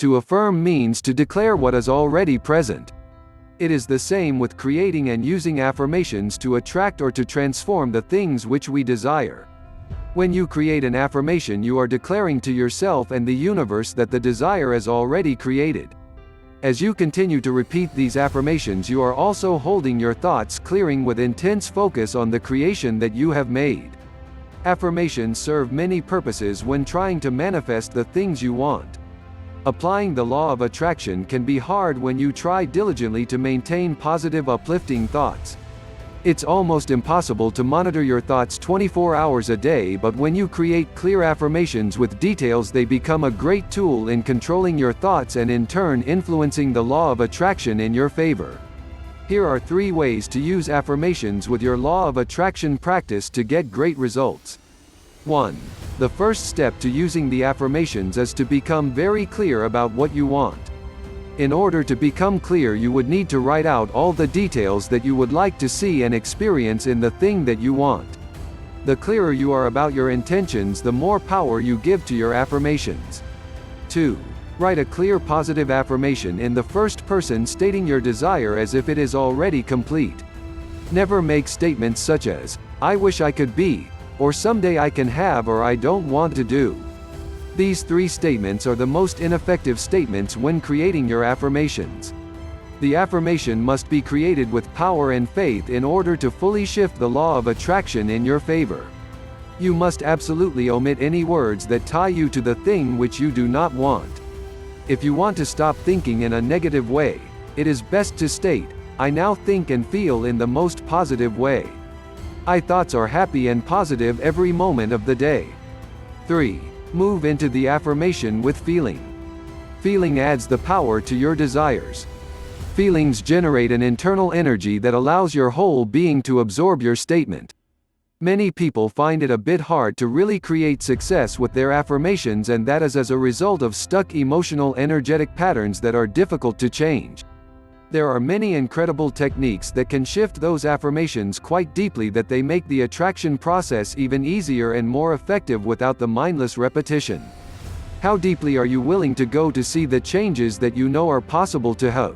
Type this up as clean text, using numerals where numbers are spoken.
To affirm means to declare what is already present. It is the same with creating and using affirmations to attract or to transform the things which we desire. When you create an affirmation, you are declaring to yourself and the universe that the desire is already created. As you continue to repeat these affirmations, you are also holding your thoughts, clearing with intense focus on the creation that you have made. Affirmations serve many purposes when trying to manifest the things you want. Applying the law of attraction can be hard when you try diligently to maintain positive, uplifting thoughts. It's almost impossible to monitor your thoughts 24 hours a day, but when you create clear affirmations with details, they become a great tool in controlling your thoughts and in turn influencing the law of attraction in your favor. Here are 3 ways to use affirmations with your law of attraction practice to get great results. 1. The first step to using the affirmations is to become very clear about what you want. In order to become clear, you would need to write out all the details that you would like to see and experience in the thing that you want. The clearer you are about your intentions, the more power you give to your affirmations. 2. Write a clear positive affirmation in the first person, stating your desire as if it is already complete. Never make statements such as, "I wish I could be," or "someday I can have," or "I don't want to do." These 3 statements are the most ineffective statements when creating your affirmations. The affirmation must be created with power and faith in order to fully shift the law of attraction in your favor. You must absolutely omit any words that tie you to the thing which you do not want. If you want to stop thinking in a negative way, it is best to state, "I now think and feel in the most positive way. My thoughts are happy and positive every moment of the day." 3. Move into the affirmation with feeling. Feeling adds the power to your desires. Feelings generate an internal energy that allows your whole being to absorb your statement. Many people find it a bit hard to really create success with their affirmations, and that is as a result of stuck emotional energetic patterns that are difficult to change. There are many incredible techniques that can shift those affirmations quite deeply, that they make the attraction process even easier and more effective without the mindless repetition. How deeply are you willing to go to see the changes that you know are possible to have?